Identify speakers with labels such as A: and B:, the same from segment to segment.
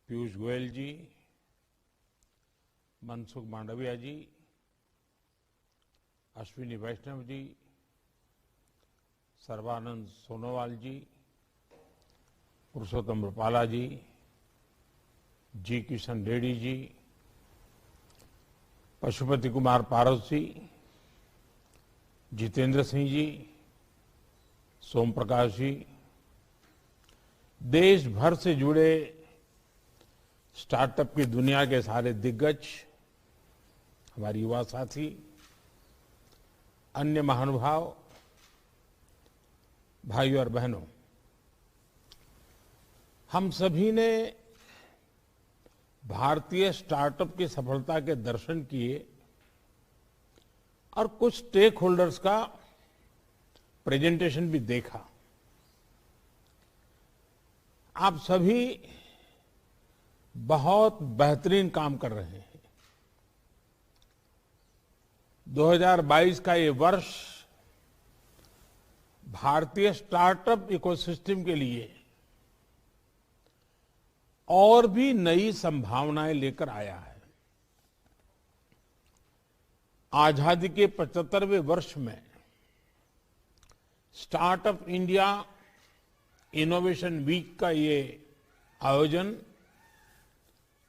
A: पीयूष गोयल जी, मनसुख मांडविया जी, अश्विनी वैष्णव जी, सर्बानंद सोनोवाल जी, पुरुषोत्तम रूपाला जी, जी किशन रेड्डी जी, पशुपति कुमार पारस जी, जितेंद्र सिंह जी, सोम प्रकाश जी, देश भर से जुड़े स्टार्टअप की दुनिया के सारे दिग्गज, हमारे युवा साथी, अन्य महानुभाव, भाइयों और बहनों, हम सभी ने भारतीय स्टार्टअप की सफलता के दर्शन किए और कुछ स्टेक होल्डर्स का प्रेजेंटेशन भी देखा। आप सभी बहुत बेहतरीन काम कर रहे हैं। 2022 का ये वर्ष भारतीय स्टार्टअप इकोसिस्टम के लिए और भी नई संभावनाएं लेकर आया है। आजादी के 75वें वर्ष में स्टार्टअप इंडिया इनोवेशन वीक का ये आयोजन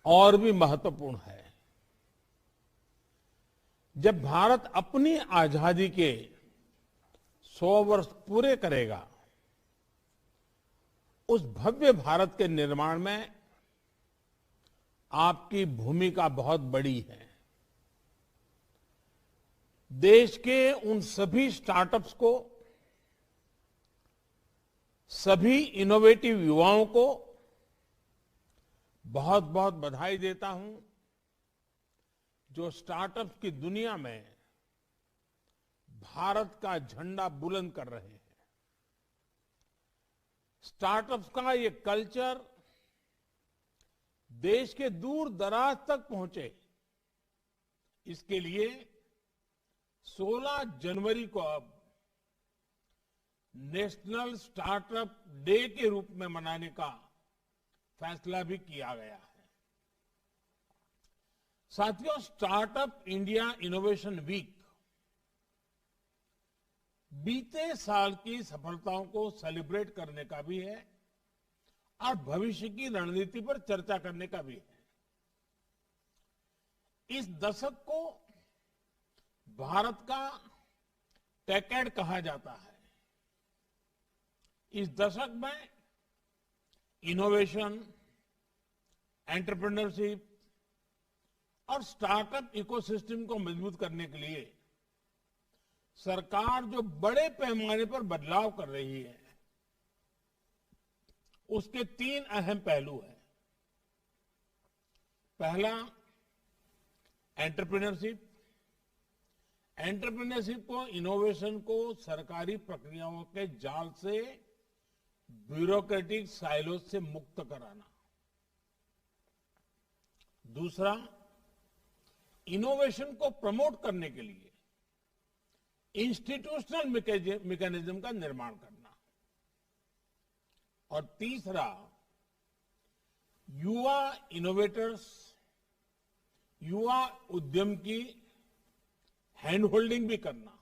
A: और भी महत्वपूर्ण है। जब भारत अपनी आजादी के 100 वर्ष पूरे करेगा, उस भव्य भारत के निर्माण में आपकी भूमिका बहुत बड़ी है। देश के उन सभी स्टार्टअप्स को, सभी इनोवेटिव युवाओं को बहुत बहुत बधाई देता हूं, जो स्टार्टअप्स की दुनिया में भारत का झंडा बुलंद कर रहे हैं। स्टार्टअप्स का ये कल्चर देश के दूर दराज तक पहुंचे, इसके लिए 16 जनवरी को अब नेशनल स्टार्टअप डे के रूप में मनाने का फैसला भी किया गया है। साथियों, स्टार्टअप इंडिया इनोवेशन वीक बीते साल की सफलताओं को सेलिब्रेट करने का भी है और भविष्य की रणनीति पर चर्चा करने का भी है। इस दशक को भारत का टेकेड कहा जाता है। इस दशक में इनोवेशन, एंटरप्रेन्योरशिप और स्टार्टअप इकोसिस्टम को मजबूत करने के लिए सरकार जो बड़े पैमाने पर बदलाव कर रही है, उसके 3 अहम पहलू हैं। पहला, एंटरप्रेन्योरशिप। एंटरप्रेन्योरशिप को, इनोवेशन को सरकारी प्रक्रियाओं के जाल से, ब्यूरोक्रेटिक साइलोज से मुक्त कराना। दूसरा, इनोवेशन को प्रमोट करने के लिए इंस्टीट्यूशनल मैकेनिज्म का निर्माण करना। और तीसरा, युवा इनोवेटर्स, युवा उद्यम की हैंड होल्डिंग भी करना।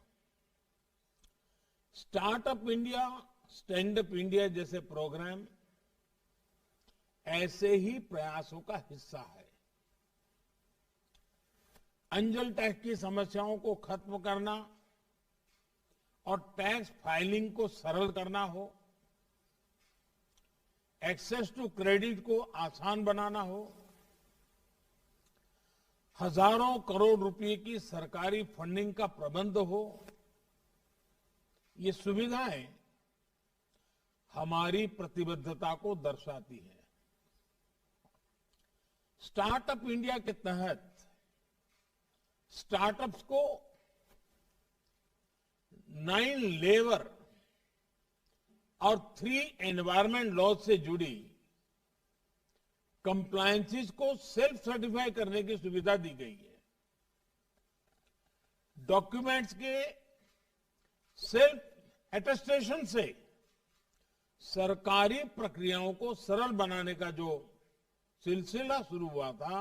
A: Startup India, stand up India जैसे प्रोग्राम ऐसे ही प्रयासों का हिस्सा है। अंजल टैक्स की समस्याओं को खत्म करना और टैक्स फाइलिंग को सरल करना हो, एक्सेस टू क्रेडिट को आसान बनाना हो, हजारों करोड़ रुपए की सरकारी फंडिंग का प्रबंध हो, ये सुविधाएं हमारी प्रतिबद्धता को दर्शाती है। स्टार्टअप इंडिया के तहत स्टार्टअप्स को 9 लेबर और 3 एनवायरमेंट लॉज से जुड़ी कंप्लायंसेस को सेल्फ सर्टिफाई करने की सुविधा दी गई है। डॉक्यूमेंट्स के सेल्फ एटेस्टेशन से सरकारी प्रक्रियाओं को सरल बनाने का जो सिलसिला शुरू हुआ था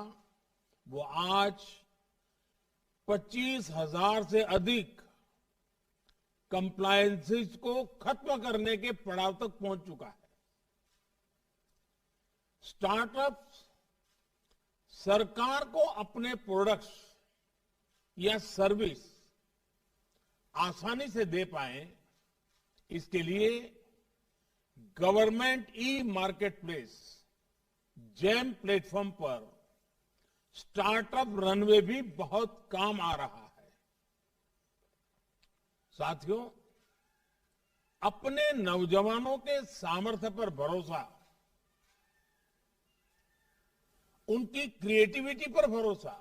A: वो आज 25,000 से अधिक कंप्लायंसेस को खत्म करने के पड़ाव तक पहुंच चुका है। स्टार्टअप्स सरकार को अपने प्रोडक्ट्स या सर्विस आसानी से दे पाए, इसके लिए government e market place GeM platform पर स्टार्टअप रनवे भी बहुत काम आ रहा है। साथियों, अपने नौजवानों के सामर्थ्य पर भरोसा, उनकी क्रिएटिविटी पर भरोसा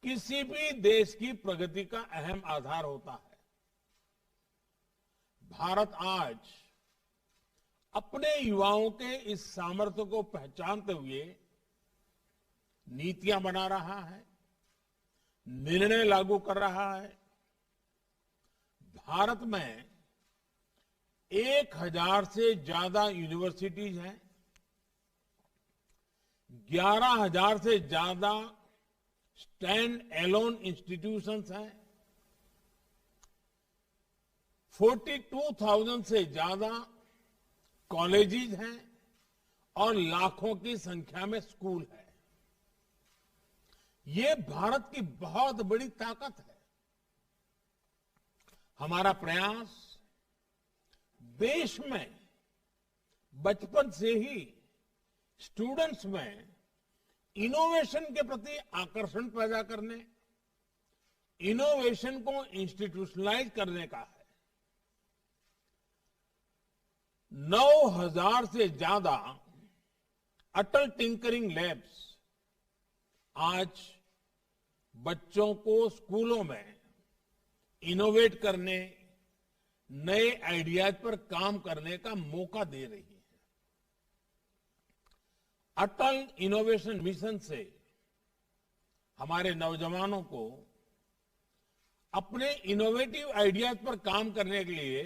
A: किसी भी देश की प्रगति का अहम आधार होता है। भारत आज अपने युवाओं के इस सामर्थ्य को पहचानते हुए नीतियां बना रहा है, निर्णय लागू कर रहा है। भारत में 1,000 से ज्यादा यूनिवर्सिटीज हैं, 11,000 से ज्यादा स्टैंड एलोन इंस्टीट्यूशंस हैं, 42,000 से ज्यादा कॉलेजेस हैं और लाखों की संख्या में स्कूल है। ये भारत की बहुत बड़ी ताकत है। हमारा प्रयास देश में बचपन से ही स्टूडेंट्स में इनोवेशन के प्रति आकर्षण पैदा करने, इनोवेशन को इंस्टीट्यूशनलाइज करने का है। 9,000 से ज्यादा अटल टिंकरिंग लैब्स आज बच्चों को स्कूलों में इनोवेट करने, नए आइडियाज पर काम करने का मौका दे रही है। अटल इनोवेशन मिशन से हमारे नौजवानों को अपने इनोवेटिव आइडियाज पर काम करने के लिए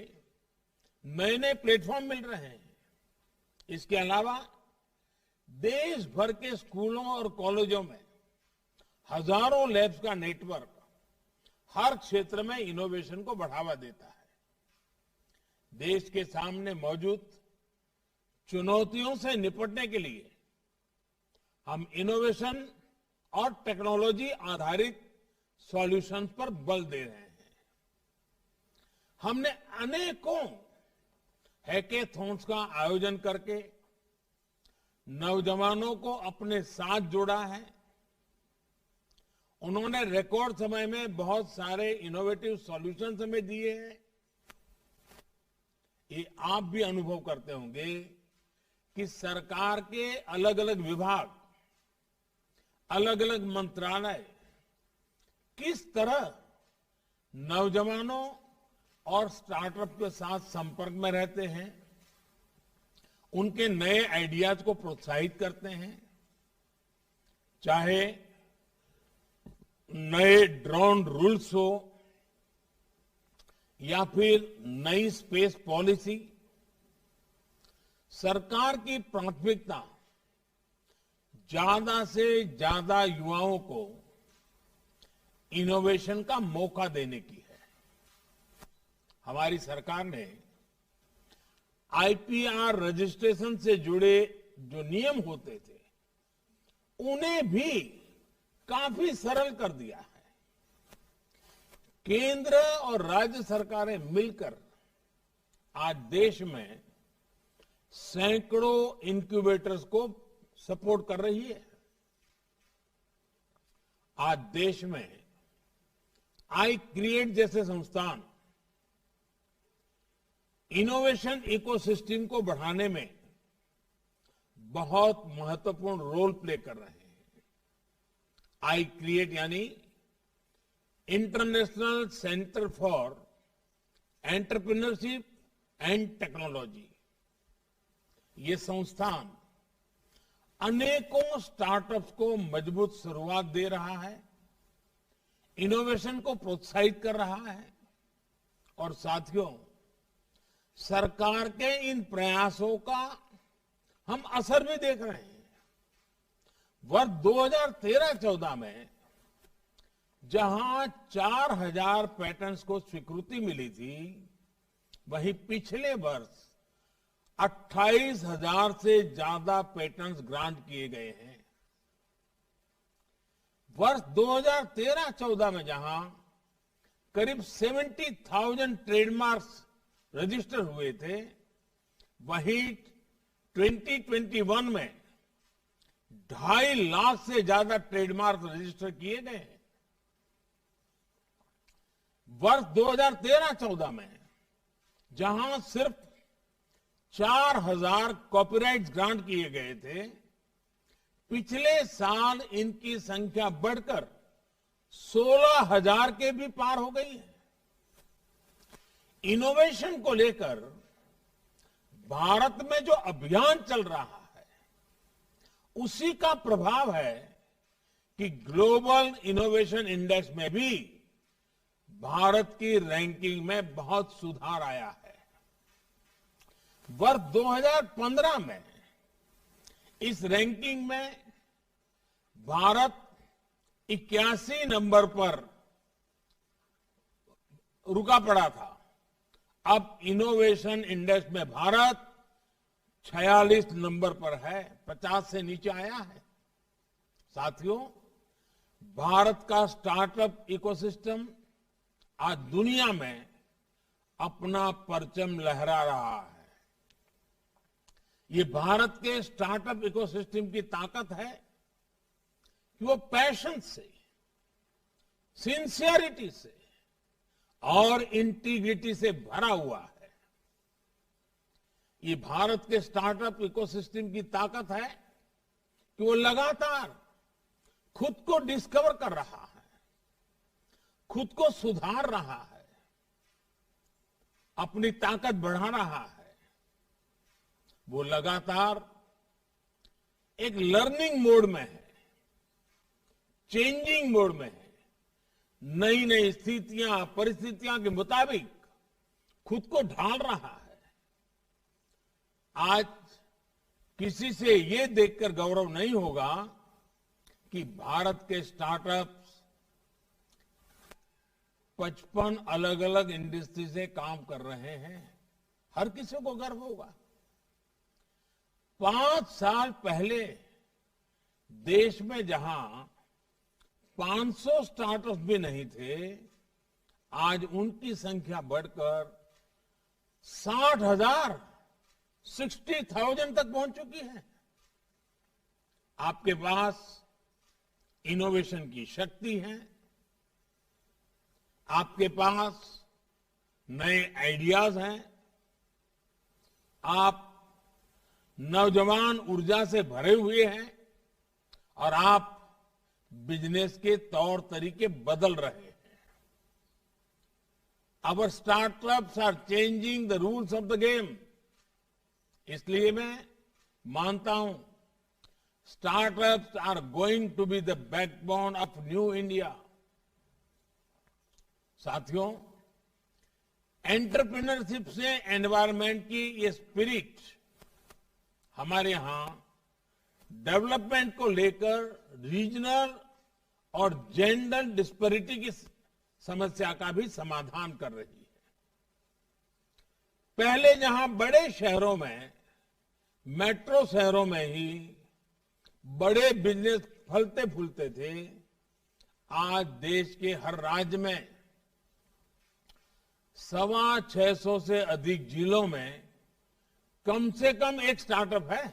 A: नए नए प्लेटफॉर्म मिल रहे हैं। इसके अलावा देश भर के स्कूलों और कॉलेजों में हजारों लैब्स का नेटवर्क हर क्षेत्र में इनोवेशन को बढ़ावा देता है। देश के सामने मौजूद चुनौतियों से निपटने के लिए हम इनोवेशन और टेक्नोलॉजी आधारित सॉल्यूशंस पर बल दे रहे हैं। हमने अनेकों हैकेथॉन्स का आयोजन करके नौजवानों को अपने साथ जोड़ा है। उन्होंने रिकॉर्ड समय में बहुत सारे इनोवेटिव सॉल्यूशंस हमें दिए हैं। ये आप भी अनुभव करते होंगे कि सरकार के अलग अलग विभाग, अलग अलग मंत्रालय किस तरह नौजवानों और स्टार्टअप के साथ संपर्क में रहते हैं, उनके नए आइडियाज को प्रोत्साहित करते हैं। चाहे नए ड्रोन रूल्स हो या फिर नई स्पेस पॉलिसी, सरकार की प्राथमिकता ज्यादा से ज्यादा युवाओं को इनोवेशन का मौका देने की है। हमारी सरकार ने आईपीआर रजिस्ट्रेशन से जुड़े जो नियम होते थे, उन्हें भी काफी सरल कर दिया है। केंद्र और राज्य सरकारें मिलकर आज देश में सैकड़ों इनक्यूबेटर्स को सपोर्ट कर रही है। आज देश में आई क्रिएट जैसे संस्थान इनोवेशन इकोसिस्टम को बढ़ाने में बहुत महत्वपूर्ण रोल प्ले कर रहे हैं। आई क्रिएट यानी international centre for entrepreneurship and technology, ये संस्थान अनेकों स्टार्टअप्स को मजबूत शुरुआत दे रहा है, इनोवेशन को प्रोत्साहित कर रहा है। और साथियों, सरकार के इन प्रयासों का हम असर भी देख रहे हैं। वर्ष 2013-14 में जहां 4000 पैटर्न्स को स्वीकृति मिली थी, वहीं पिछले वर्ष 28,000 से ज्यादा पेटेंट्स ग्रांट किए गए हैं। वर्ष 2013-14 में जहां करीब 70,000 ट्रेडमार्क्स रजिस्टर हुए थे, वहीं 2021 में 2.5 लाख से ज्यादा ट्रेडमार्क रजिस्टर किए गए हैं। वर्ष 2013-14 में जहां सिर्फ 4,000 कॉपीराइट ग्रांट किए गए थे, पिछले साल इनकी संख्या बढ़कर 16,000 के भी पार हो गई है। इनोवेशन को लेकर भारत में जो अभियान चल रहा है, उसी का प्रभाव है कि ग्लोबल इनोवेशन इंडेक्स में भी भारत की रैंकिंग में बहुत सुधार आया है। वर्ष 2015 में इस रैंकिंग में भारत 81 नंबर पर रुका पड़ा था। अब इनोवेशन इंडेक्स में भारत 46 नंबर पर है, 50 से नीचे आया है। साथियों, भारत का स्टार्टअप इकोसिस्टम आज दुनिया में अपना परचम लहरा रहा है। ये भारत के स्टार्टअप इकोसिस्टम की ताकत है कि वो पैशन से, सिंसियरिटी से और इंटीग्रिटी से भरा हुआ है। ये भारत के स्टार्टअप इकोसिस्टम की ताकत है कि वो लगातार खुद को डिस्कवर कर रहा है, खुद को सुधार रहा है, अपनी ताकत बढ़ा रहा है। वो लगातार एक लर्निंग मोड में है, चेंजिंग मोड में है, नई नई स्थितियां, परिस्थितियां के मुताबिक खुद को ढाल रहा है। आज किसी से ये देखकर गौरव नहीं होगा कि भारत के स्टार्टअप्स 55 अलग अलग इंडस्ट्री से काम कर रहे हैं। हर किसी को गर्व होगा। 5 साल पहले देश में जहां 500 स्टार्टअप्स भी नहीं थे, आज उनकी संख्या बढ़कर 60,000 60,000 तक पहुंच चुकी है। आपके पास इनोवेशन की शक्ति है, आपके पास नए आइडियाज हैं, आप नौजवान ऊर्जा से भरे हुए हैं और आप बिजनेस के तौर तरीके बदल रहे हैं। Our startups are changing the rules of the game. इसलिए मैं मानता हूं startups are going to be the backbone of new India. साथियों, एंटरप्रेन्योरशिप से एनवायरमेंट की ये स्पिरिट हमारे यहां डेवलपमेंट को लेकर रीजनल और जेंडर डिस्पैरिटी की समस्या का भी समाधान कर रही है। पहले जहां बड़े शहरों में, मेट्रो शहरों में ही बड़े बिजनेस फलते फूलते थे, आज देश के हर राज्य में 625 से अधिक जिलों में कम से कम एक स्टार्टअप है।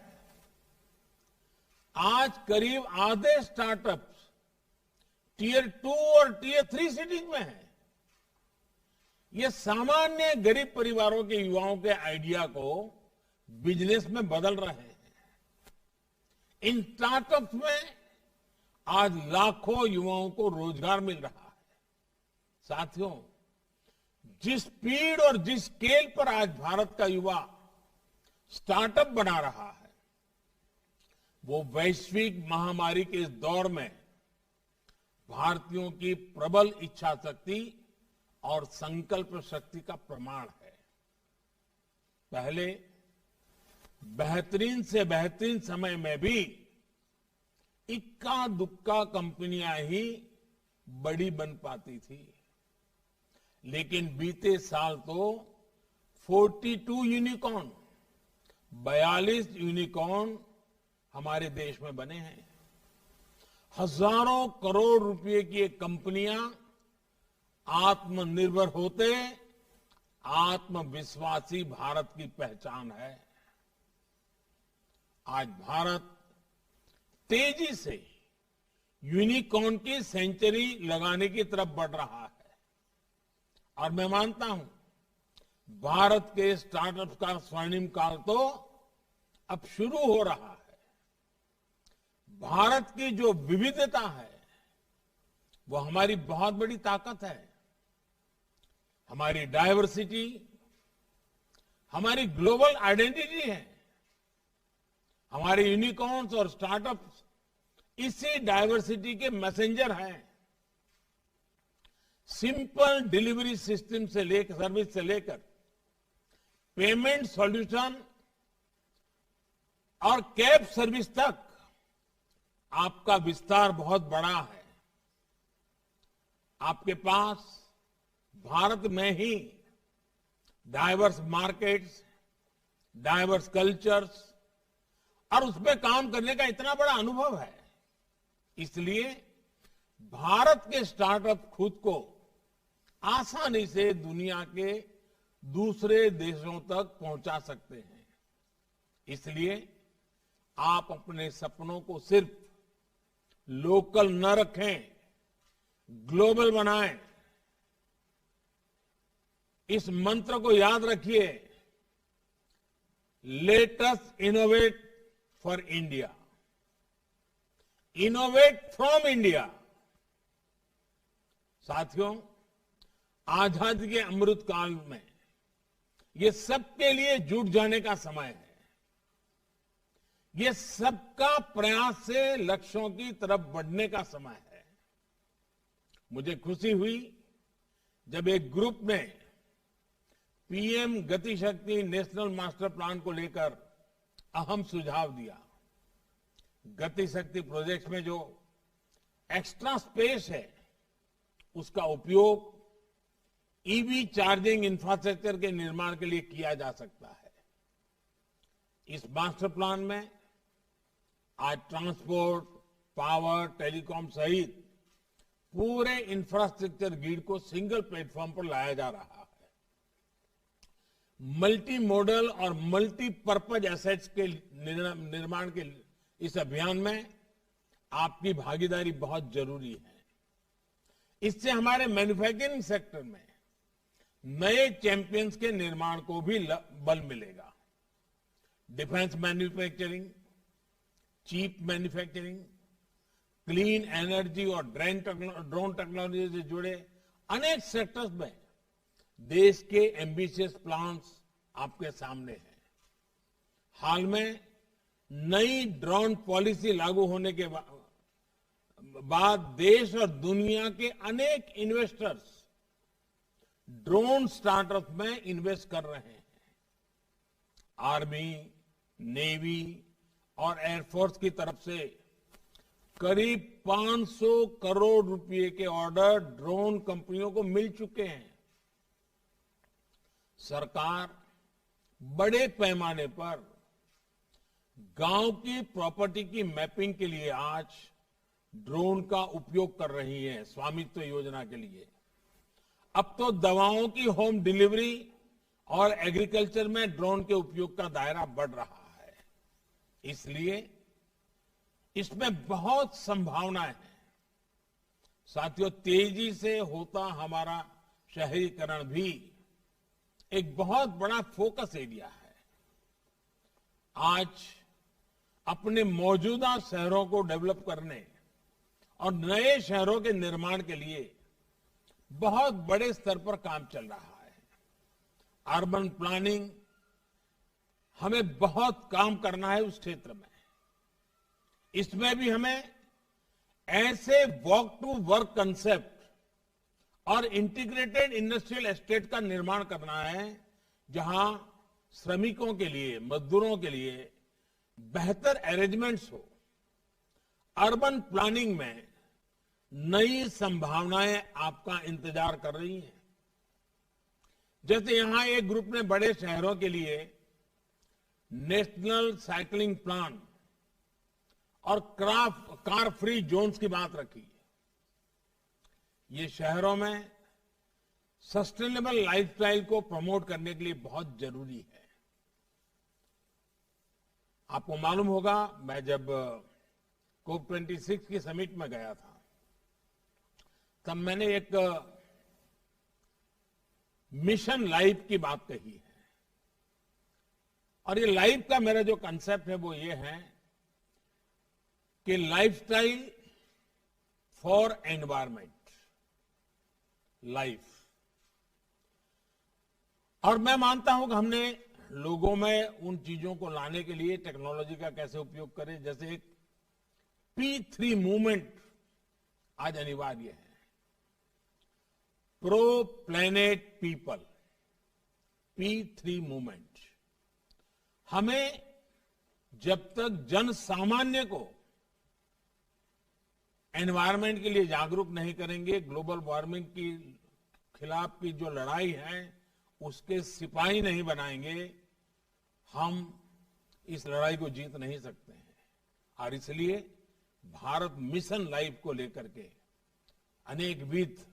A: आज करीब आधे स्टार्टअप टियर 2 और टियर 3 सिटीज में है। ये सामान्य गरीब परिवारों के युवाओं के आइडिया को बिजनेस में बदल रहे हैं। इन स्टार्टअप्स में आज लाखों युवाओं को रोजगार मिल रहा है। साथियों, जिस स्पीड और जिस स्केल पर आज भारत का युवा स्टार्टअप बना रहा है, वो वैश्विक महामारी के इस दौर में भारतीयों की प्रबल इच्छा शक्ति और संकल्प शक्ति का प्रमाण है। पहले बेहतरीन से बेहतरीन समय में भी इक्का दुक्का कंपनियां ही बड़ी बन पाती थी, लेकिन बीते साल तो 42 यूनिकॉर्न 42 यूनिकॉर्न हमारे देश में बने हैं। हजारों करोड़ रुपए की ये कंपनियां आत्मनिर्भर होते आत्मविश्वासी भारत की पहचान है। आज भारत तेजी से यूनिकॉर्न की सेंचुरी लगाने की तरफ बढ़ रहा है और मैं मानता हूं भारत के स्टार्टअप का स्वर्णिम काल तो अब शुरू हो रहा है। भारत की जो विविधता है वो हमारी बहुत बड़ी ताकत है। हमारी डायवर्सिटी हमारी ग्लोबल आइडेंटिटी है। हमारे यूनिकॉर्न्स और स्टार्टअप्स इसी डायवर्सिटी के मैसेंजर हैं। सिंपल डिलीवरी सिस्टम से लेकर सर्विस से लेकर पेमेंट सॉल्यूशन और कैब सर्विस तक आपका विस्तार बहुत बड़ा है। आपके पास भारत में ही डाइवर्स मार्केट्स, डाइवर्स कल्चर्स और उसमें काम करने का इतना बड़ा अनुभव है। इसलिए भारत के स्टार्टअप खुद को आसानी से दुनिया के दूसरे देशों तक पहुंचा सकते हैं। इसलिए आप अपने सपनों को सिर्फ लोकल न रखें, ग्लोबल बनाएं। इस मंत्र को याद रखिए, let us innovate for India, innovate from India. साथियों, आजादी के अमृत काल में ये सबके लिए जुट जाने का समय है। ये सबका प्रयास से लक्ष्यों की तरफ बढ़ने का समय है। मुझे खुशी हुई जब एक ग्रुप ने पीएम गति शक्ति नेशनल मास्टर प्लान को लेकर अहम सुझाव दिया। गति शक्ति प्रोजेक्ट में जो एक्स्ट्रा स्पेस है उसका उपयोग ईवी चार्जिंग इंफ्रास्ट्रक्चर के निर्माण के लिए किया जा सकता है। इस मास्टर प्लान में आज ट्रांसपोर्ट, पावर, टेलीकॉम सहित पूरे इंफ्रास्ट्रक्चर ग्रिड को सिंगल प्लेटफॉर्म पर लाया जा रहा है। मल्टी मॉडल और मल्टीपर्पज एसेट्स के निर्माण के इस अभियान में आपकी भागीदारी बहुत जरूरी है। इससे हमारे मैन्युफैक्चरिंग सेक्टर में नए चैंपियंस के निर्माण को भी बल मिलेगा। Defence manufacturing, cheap manufacturing, clean energy और ड्रोन टेक्नोलॉजी से जुड़े अनेक सेक्टर्स में देश के एम्बिशियस प्लान्स आपके सामने हैं। हाल में नई ड्रोन पॉलिसी लागू होने के बाद देश और दुनिया के अनेक इन्वेस्टर्स ड्रोन स्टार्टअप में इन्वेस्ट कर रहे हैं। आर्मी, नेवी और एयरफोर्स की तरफ से करीब 500 करोड़ रुपए के ऑर्डर ड्रोन कंपनियों को मिल चुके हैं। सरकार बड़े पैमाने पर गांव की प्रॉपर्टी की मैपिंग के लिए आज ड्रोन का उपयोग कर रही है, स्वामित्व योजना के लिए। अब तो दवाओं की होम डिलीवरी और एग्रीकल्चर में ड्रोन के उपयोग का दायरा बढ़ रहा है। इसलिए इसमें बहुत संभावनाएं हैं। साथियों, तेजी से होता हमारा शहरीकरण भी एक बहुत बड़ा फोकस एरिया है। आज अपने मौजूदा शहरों को डेवलप करने और नए शहरों के निर्माण के लिए बहुत बड़े स्तर पर काम चल रहा है। अर्बन प्लानिंग, हमें बहुत काम करना है उस क्षेत्र में। इसमें भी हमें ऐसे वॉक टू वर्क कंसेप्ट और इंटीग्रेटेड इंडस्ट्रियल एस्टेट का निर्माण करना है जहां श्रमिकों के लिए, मजदूरों के लिए बेहतर अरेंजमेंट्स हो। अर्बन प्लानिंग में नई संभावनाएं आपका इंतजार कर रही हैं। जैसे यहां एक ग्रुप ने बड़े शहरों के लिए नेशनल साइकिलिंग प्लान और कार फ्री जोन्स की बात रखी। ये शहरों में सस्टेनेबल लाइफस्टाइल को प्रमोट करने के लिए बहुत जरूरी है। आपको मालूम होगा, मैं जब COP26 की समिट में गया था, तब मैंने एक मिशन लाइफ की बात कही है। और ये लाइफ का मेरा जो कंसेप्ट है वो ये है कि लाइफस्टाइल फॉर एनवायरमेंट लाइफ। और मैं मानता हूं कि हमने लोगों में उन चीजों को लाने के लिए टेक्नोलॉजी का कैसे उपयोग करें। जैसे एक P3 मूवमेंट आज अनिवार्य है। Pro planet people, P3 movement. हमें जब तक जन सामान्य को एनवायरमेंट के लिए जागरूक नहीं करेंगे, ग्लोबल वार्मिंग की खिलाफ की जो लड़ाई है उसके सिपाही नहीं बनाएंगे, हम इस लड़ाई को जीत नहीं सकते हैं। और इसलिए भारत मिशन लाइफ को लेकर के अनेक विध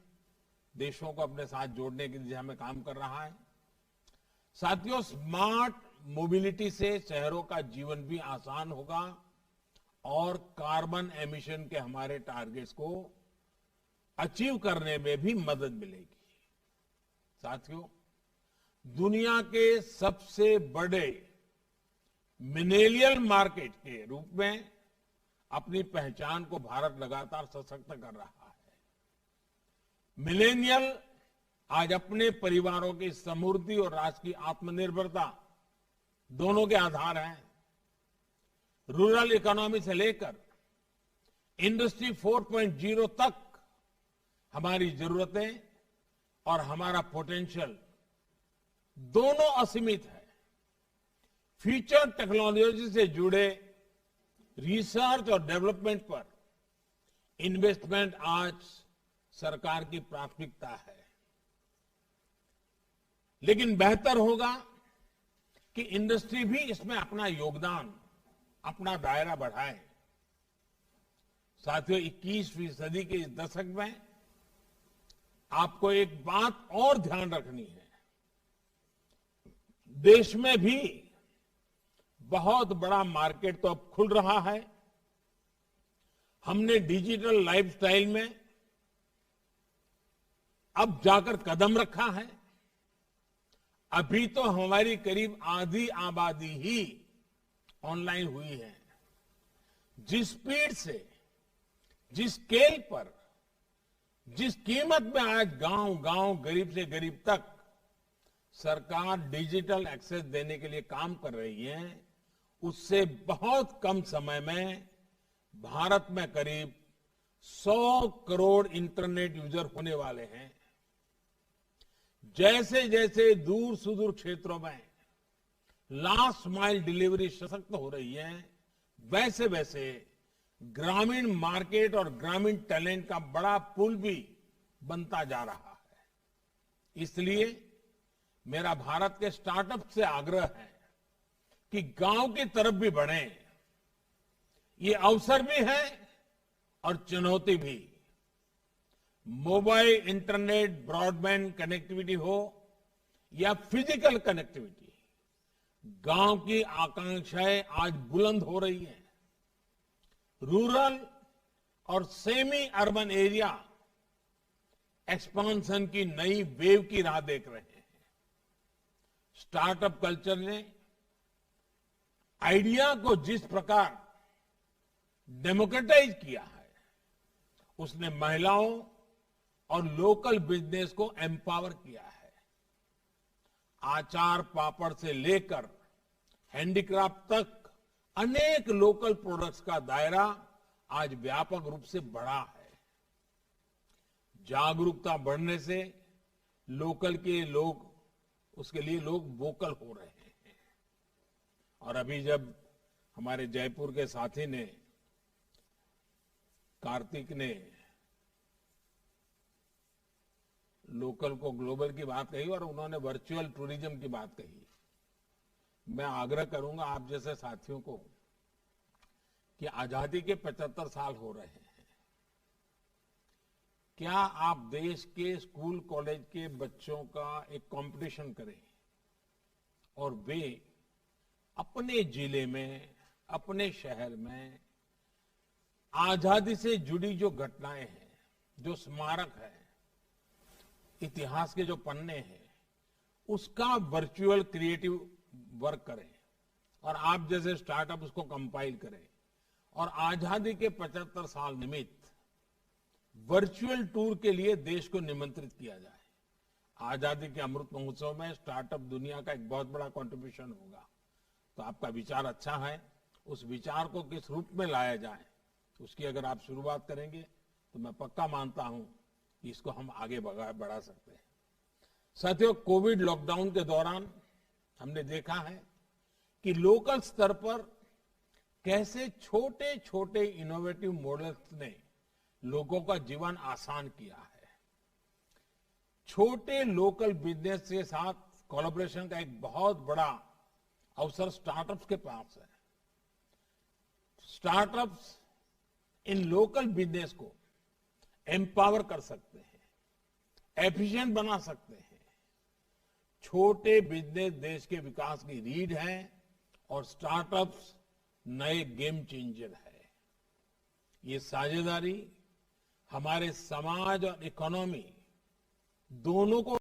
A: देशों को अपने साथ जोड़ने की दिशा में काम कर रहा है। साथियों, स्मार्ट मोबिलिटी से शहरों का जीवन भी आसान होगा और कार्बन एमिशन के हमारे टारगेट्स को अचीव करने में भी मदद मिलेगी। साथियों, दुनिया के सबसे बड़े मिलेनियल मार्केट के रूप में अपनी पहचान को भारत लगातार सशक्त कर रहा है। मिलेनियल आज अपने परिवारों की समृद्धि और राष्ट्र की आत्मनिर्भरता दोनों के आधार हैं। रूरल इकोनॉमी से लेकर इंडस्ट्री 4.0 तक हमारी जरूरतें और हमारा पोटेंशियल दोनों असीमित है। फ्यूचर टेक्नोलॉजी से जुड़े रिसर्च और डेवलपमेंट पर इन्वेस्टमेंट आज सरकार की प्राथमिकता है। लेकिन बेहतर होगा कि इंडस्ट्री भी इसमें अपना योगदान, अपना दायरा बढ़ाए। साथियों, 21वीं सदी के इस दशक में आपको एक बात और ध्यान रखनी है। देश में भी बहुत बड़ा मार्केट तो अब खुल रहा है। हमने डिजिटल लाइफस्टाइल में अब जाकर कदम रखा है। अभी तो हमारी करीब आधी आबादी ही ऑनलाइन हुई है। जिस स्पीड से, जिस स्केल पर, जिस कीमत में आज गांव-गांव, गरीब से गरीब तक सरकार डिजिटल एक्सेस देने के लिए काम कर रही है, उससे बहुत कम समय में भारत में करीब 100 करोड़ इंटरनेट यूजर होने वाले हैं। जैसे जैसे दूर सुदूर क्षेत्रों में लास्ट माइल डिलीवरी सशक्त हो रही है, वैसे वैसे ग्रामीण मार्केट और ग्रामीण टैलेंट का बड़ा पुल भी बनता जा रहा है। इसलिए मेरा भारत के स्टार्टअप से आग्रह है कि गांव की तरफ भी बढ़ें। ये अवसर भी है और चुनौती भी। मोबाइल, इंटरनेट, ब्रॉडबैंड कनेक्टिविटी हो या फिजिकल कनेक्टिविटी, गांव की आकांक्षाएं आज बुलंद हो रही हैं। रूरल और सेमी अर्बन एरिया एक्सपांशन की नई वेव की राह देख रहे हैं। स्टार्टअप कल्चर ने आइडिया को जिस प्रकार डेमोक्रेटाइज किया है, उसने महिलाओं और लोकल बिजनेस को एम्पावर किया है। आचार पापड़ से लेकर हैंडीक्राफ्ट तक अनेक लोकल प्रोडक्ट्स का दायरा आज व्यापक रूप से बढ़ा है। जागरूकता बढ़ने से लोकल के लोग, उसके लिए लोग वोकल हो रहे हैं। और अभी जब हमारे जयपुर के साथी ने, कार्तिक ने लोकल को ग्लोबल की बात कही और उन्होंने वर्चुअल टूरिज्म की बात कही, मैं आग्रह करूंगा आप जैसे साथियों को कि आजादी के 75 साल हो रहे हैं। क्या आप देश के स्कूल कॉलेज के बच्चों का एक कंपटीशन करें और वे अपने जिले में, अपने शहर में आजादी से जुड़ी जो घटनाएं हैं, जो स्मारक है, इतिहास के जो पन्ने हैं, उसका वर्चुअल क्रिएटिव वर्क करें और आप जैसे स्टार्टअप उसको कंपाइल करें और आजादी के 75 साल निमित्त वर्चुअल टूर के लिए देश को निमंत्रित किया जाए। आजादी के अमृत महोत्सव में स्टार्टअप दुनिया का एक बहुत बड़ा कंट्रीब्यूशन होगा। तो आपका विचार अच्छा है, उस विचार को किस रूप में लाया जाए उसकी अगर आप शुरुआत करेंगे तो मैं पक्का मानता हूं कि इसको हम आगे बढ़ा सकते हैं। साथियों, कोविड लॉकडाउन के दौरान हमने देखा है कि लोकल स्तर पर कैसे छोटे छोटे इनोवेटिव मॉडल्स ने लोगों का जीवन आसान किया है। छोटे लोकल बिजनेस के साथ कोलैबोरेशन का एक बहुत बड़ा अवसर स्टार्टअप्स के पास है। स्टार्टअप्स इन लोकल बिजनेस को एम्पावर कर सकते हैं, एफिशिएंट बना सकते हैं। छोटे बिजनेस देश के विकास की रीढ़ है और स्टार्टअप्स नए गेम चेंजर है। ये साझेदारी हमारे समाज और इकोनॉमी दोनों को